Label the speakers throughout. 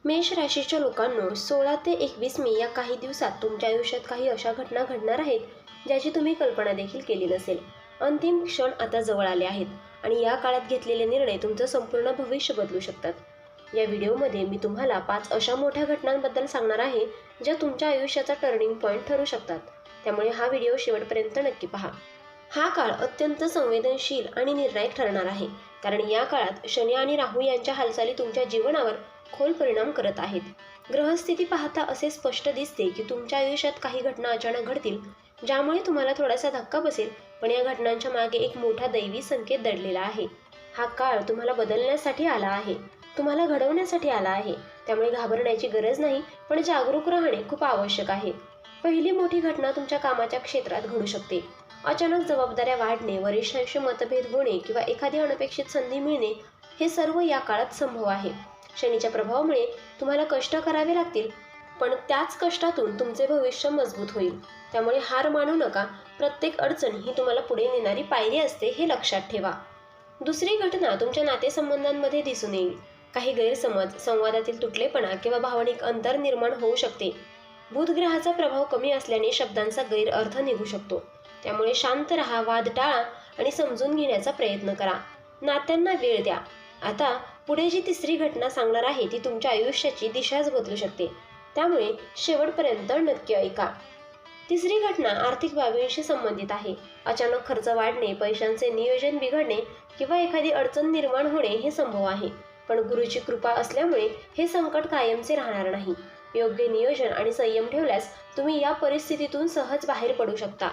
Speaker 1: मेष राशीच्या लोकांनो, 16 ते 21 मे या काही दिवसात तुमच्या आयुष्यात काही अशा घटना घडणार आहेत ज्याची तुम्ही कल्पना देखील केली नसेल. अंतिम क्षण आता जवळ आले आहेत आणि या काळात घेतलेले निर्णय तुमचं संपूर्ण भविष्य बदलू शकतात. या व्हिडिओमध्ये मी तुम्हाला 5 अशा मोठ्या घटनांबद्दल सांगणार आहे ज्या तुमच्या आयुष्याचा टर्निंग पॉईंट ठरू शकतात. त्यामुळे हा व्हिडिओ शेवटपर्यंत नक्की पहा. हा काळ अत्यंत संवेदनशील आणि निर्णायक ठरणार आहे, कारण या काळात शनी आणि राहू यांच्या हालचाली तुमच्या जीवनावर खोल परिणाम करत आहेत. ग्रहस्थिती पाहता असे स्पष्ट दिसते की तुमच्या आयुष्यात काही घटना अचानक घडतील ज्यामुळे तुम्हाला थोडासा धक्का बसेल, पण या घटनांच्या मागे एक मोठा दैवी संकेत दडलेला आहे. हा काळ तुम्हाला बदलण्यासाठी आला आहे, तुम्हाला घडवण्यासाठी आला आहे. त्यामुळे घाबरण्याची गरज नाही, पण जागरूक राहणे खूप आवश्यक आहे. पहिली मोठी घटना तुमच्या कामाच्या क्षेत्रात घडू शकते. अचानक जबाबदाऱ्या वाढणे, वरिष्ठांशी मतभेद होणे किंवा एखादी अनपेक्षित संधी मिळणे हे सर्व या काळात संभव आहे. शनीच्या प्रभावामुळे तुम्हाला कष्ट करावे लागतील, पण त्याच कष्टातून तुमचे भविष्य मजबूत होईल. त्यामुळे हार मानू नका. प्रत्येक अडचण ही तुम्हाला पुढे नेणारी पायरी असते, हे लक्षात ठेवा. दुसरी घटना तुमच्या नातेसंबंधांमध्ये दिसून येईल. काही गैरसमज, संवादातील तुटलेपणा किंवा भावनिक अंतर निर्माण होऊ शकते. बुध ग्रहाचा प्रभाव कमी असल्याने शब्दांचा गैरअर्थ निघू शकतो. त्यामुळे शांत राहा, वाद टाळा आणि समजून घेण्याचा प्रयत्न करा. नात्यांना वेळ द्या. आता पुढे जी तिसरी घटना सांगणार आहे ती तुमच्या आयुष्याची दिशाच बदलू शकते, त्यामुळे शेवटपर्यंत नक्की ऐका. तिसरी घटना आर्थिक बाबींशी संबंधित आहे. अचानक खर्च वाढणे, पैशांचे नियोजन बिघडणे किंवा एखादी अडचण निर्माण होणे हे संभव आहे. पण गुरुची कृपा असल्यामुळे हे संकट कायमचे राहणार नाही. योग्य नियोजन आणि संयम ठेवल्यास तुम्ही या परिस्थितीतून सहज बाहेर पडू शकता.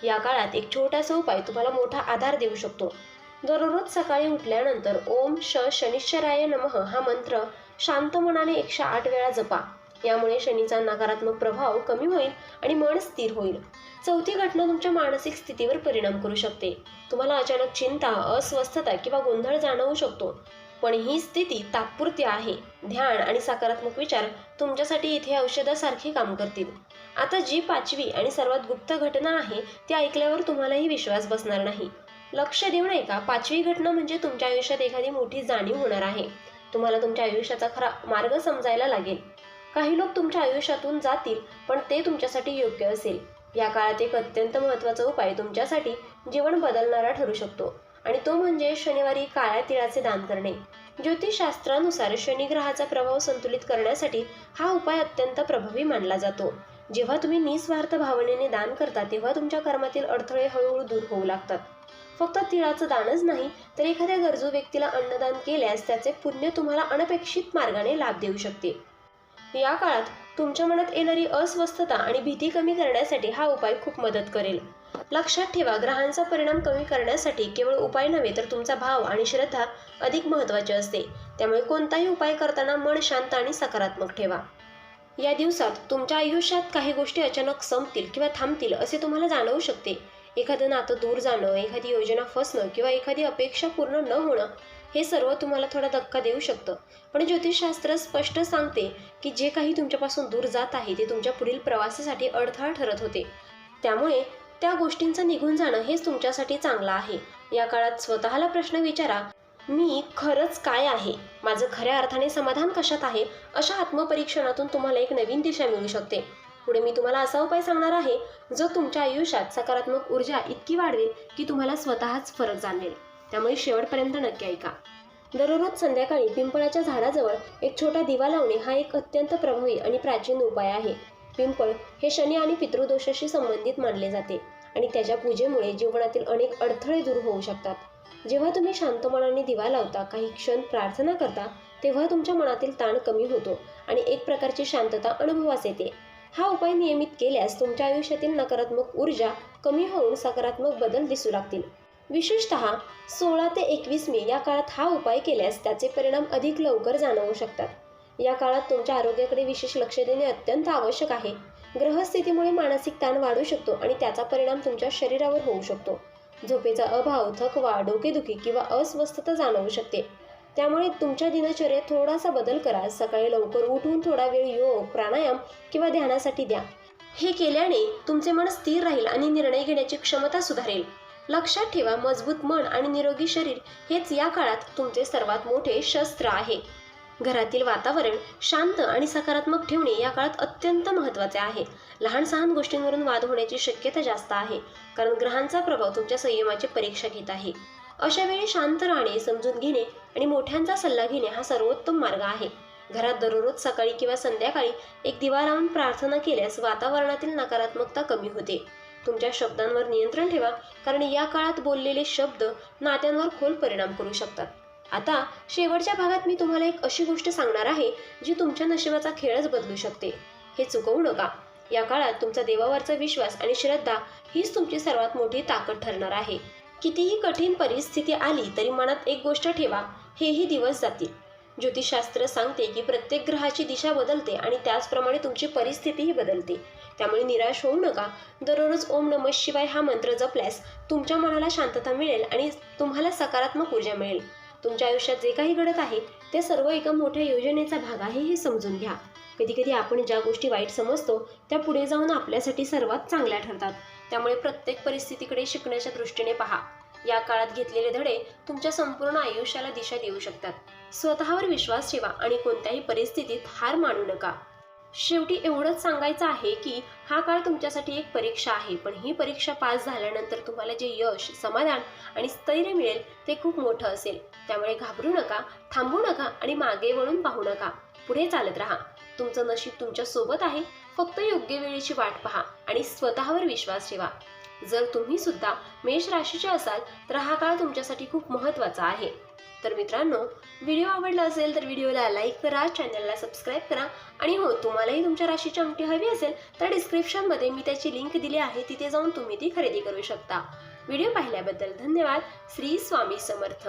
Speaker 1: या काळात एक छोटासा उपाय तुम्हाला मोठा आधार देऊ शकतो. दररोज सकाळी उठल्यानंतर ओम शनिश्चराय नमः हा मंत्र शांत मनाने 108 वेळा जपा. यामुळे शनीचा नकारात्मक प्रभाव कमी होईल आणि मन स्थिर होईल. चौथी घटना तुमच्या मानसिक स्थितीवर परिणाम करू शकते. तुम्हाला अचानक चिंता, अस्वस्थता किंवा गोंधळ जाणवू शकतो, पण ही स्थिती तात्पुरती आहे. ध्यान आणि सकारात्मक विचार तुमच्यासाठी इथे औषधासारखे काम करतील. आता जी 5वी आणि सर्वात गुप्त घटना आहे ती ऐकल्यावर तुम्हालाही विश्वास बसणार नाही. लक्ष देऊन ऐका. 5वी घटना म्हणजे तुमच्या आयुष्यात एखादी मोठी जाणीव होणार आहे. तुम्हाला तुमच्या आयुष्याचा खरा मार्ग समजायला लागेल. काही लोक तुमच्या आयुष्यातून जातील, पण ते तुमच्यासाठी योग्य असेल. या काळात एक अत्यंत महत्त्वाचा उपाय तुमच्यासाठी जीवन बदलणारा ठरू शकतो, आणि तो म्हणजे शनिवारी काळ्या तिळाचे दान करणे. ज्योतिषशास्त्रानुसार शनी ग्रहाचा प्रभाव संतुलित करण्यासाठी हा उपाय अत्यंत प्रभावी मानला जातो. जेव्हा तुम्ही निस्वार्थ भावनेने दान करता तेव्हा तुमच्या कर्मातील अडथळे हळूहळू दूर होऊ लागतात. फक्त तिळाचं दानच नाही, तर एखाद्या गरजू व्यक्तीला अन्नदान केल्यास त्याचे पुण्य तुम्हाला अनपेक्षित मार्गाने लाभ देऊ शकते. या काळात तुमच्या मनात येणारी अस्वस्थता आणि भीती कमी करण्यासाठी हा उपाय खूप मदत करेल. लक्षात ठेवा, ग्रहांचा परिणाम कमी करण्यासाठी केवळ उपाय नव्हे तर तुमचा भाव आणि श्रद्धा अधिक महत्त्वाचे असते. त्यामुळे कोणताही उपाय करताना मन शांत आणि सकारात्मक ठेवा. या दिवसात तुमच्या आयुष्यात काही गोष्टी अचानक संपतील किंवा थांबतील असे तुम्हाला जाणवू शकते. एखादं नातं दूर जाणं, एखादी योजना फसणं किंवा एखादी अपेक्षा पूर्ण न होणं हे सर्व तुम्हाला थोडा धक्का देऊ शकतं. पण ज्योतिषशास्त्र स्पष्ट सांगते की जे काही तुमच्यापासून दूर जात आहे ते तुमच्या पुढील प्रवासासाठी अडथळा ठरत होते. त्यामुळे त्या गोष्टींचं निघून जाणं हेच तुमच्यासाठी चांगलं आहे. या काळात स्वतःला प्रश्न विचारा, मी खरंच काय आहे, माझं खऱ्या अर्थाने समाधान कशात आहे. अशा आत्मपरीक्षणातून तुम्हाला एक नवीन दिशा मिळू शकते. पुढे मी तुम्हाला असा उपाय सांगणार आहे जो तुमच्या आयुष्यात सकारात्मक ऊर्जा इतकी वाढवेल की तुम्हाला स्वतःच फरक जाणवेल. त्यामुळे शेवटपर्यंत नक्की ऐका. दररोज संध्याकाळी पिंपळाच्या झाडाजवळ एक छोटा दिवा लावणे हा एक अत्यंत प्रभावी आणि प्राचीन उपाय आहे. पिंपळ हे शनी आणि पितृदोषाशी संबंधित मानले जाते आणि त्याच्या पूजेमुळे जीवनातील अनेक अडथळे दूर होऊ शकतात. जेव्हा तुम्ही शांत मनाने दिवा लावता, काही क्षण प्रार्थना करता, तेव्हा तुमच्या मनातील ताण कमी होतो आणि एक प्रकारची शांतता अनुभवास येते. हा उपाय नियमित केल्यास तुमच्या आयुष्यातील नकारात्मक ऊर्जा कमी होऊन सकारात्मक बदल दिसू लागतील. विशेषतः 16 ते 21 मे या काळात हा उपाय केल्यास त्याचे परिणाम अधिक लवकर जाणवू शकतात. या काळात तुमच्या आरोग्याकडे विशेष लक्ष देणे अत्यंत आवश्यक आहे. ग्रहस्थितीमुळे मानसिक ताण वाढू शकतो आणि त्याचा परिणाम तुमच्या शरीरावर होऊ शकतो. झोपेचा अभाव, थकवा, डोकेदुखी किंवा अस्वस्थता जाणवू शकते. त्यामुळे तुमच्या दिनचर्येत थोडासा बदल करा. सकाळी लवकर उठून थोडा वेळ योग, प्राणायाम किंवा ध्यानासाठी द्या. हे केल्याने तुमचे मन स्थिर राहील आणि निर्णय घेण्याची क्षमता सुधारेल. लक्षात ठेवा, मजबूत मन आणि निरोगी शरीर हेच या काळात तुमचे सर्वात मोठे शस्त्र आहे. घरातील वातावरण शांत आणि सकारात्मक ठेवणे या काळात अत्यंत महत्त्वाचे आहे. लहान सहान गोष्टींवरून वाद होण्याची शक्यता जास्त आहे, कारण ग्रहांचा प्रभाव तुमच्या संयमाची परीक्षा घेत आहे. अशा वेळी शांत राहणे, समजून घेणे आणि मोठ्यांचा सल्ला घेणे हा सर्वोत्तम मार्ग आहे. घरात दररोज सकाळी किंवा संध्याकाळी एक दिवा लावून प्रार्थना केल्यास वातावरणातील नकारात्मकता कमी होते. तुमच्या शब्दांवर नियंत्रण ठेवा, कारण या काळात बोललेले शब्द नात्यांवर खोल परिणाम करू शकतात. आता शेवटच्या भागात मी तुम्हाला एक अशी गोष्ट सांगणार आहे जी तुमच्या नशिबाचा खेळच बदलू शकते. हे चुकवू नका. या काळात तुमचा देवावरचा विश्वास आणि श्रद्धा हीच तुमची सर्वात मोठी ताकद ठरणार आहे. कितीही कठीण परिस्थिती आली तरी मनात एक गोष्ट ठेवा, हेही दिवस जातील. ज्योतिषशास्त्र सांगते की प्रत्येक ग्रहाची दिशा बदलते आणि त्याचप्रमाणे तुमची परिस्थितीही बदलते. त्यामुळे निराश होऊ नका. दररोज ओम नमः शिवाय हा मंत्र जपल्यास तुमच्या मनाला शांतता मिळेल आणि तुम्हाला सकारात्मक ऊर्जा मिळेल. तुमच्या आयुष्यात जे काही घडत आहे ते सर्व एका मोठ्या योजनेचा भाग आहे हे समजून घ्या. कधीकधी आपण ज्या गोष्टी वाईट समजतो त्या पुढे जाऊन आपल्यासाठी सर्वात चांगल्या ठरतात. त्यामुळे प्रत्येक परिस्थितीकडे शिकण्याच्या दृष्टीने पहा. या काळात घेतलेले धडे तुमच्या संपूर्ण आयुष्याला दिशा देऊ शकतात. स्वतःवर विश्वास ठेवा आणि कोणत्याही परिस्थितीत हार मानू नका. शेवटी एवढंच सांगायचं आहे की हा काळ तुमच्यासाठी एक परीक्षा आहे, पण ही परीक्षा पास झाल्यानंतर तुम्हाला जे यश, समाधान आणि स्थैर्य मिळेल ते खूप मोठं असेल. त्यामुळे घाबरू नका, थांबू नका आणि मागे वळून पाहू नका. पुढे चालत राहा. तुमचं नशीब तुमच्या सोबत आहे. फक्त योग्य वेळेची वाट पहा आणि स्वतःवर विश्वास ठेवा. जर तुम्ही सुद्धा मेष राशीचे असाल तर हा काळ तुमच्यासाठी खूप महत्त्वाचा आहे. तर मित्रांनो, व्हिडिओ आवडला असेल तर व्हिडिओला लाईक करा, चॅनलला सबस्क्राईब करा आणि हो, तुम्हालाही तुमच्या राशीची अंगठी हवी असेल तर डिस्क्रिप्शनमध्ये मी त्याची लिंक दिली आहे, तिथे जाऊन तुम्ही ती खरेदी करू शकता. व्हिडिओ पाहिल्याबद्दल धन्यवाद. श्री स्वामी समर्थ.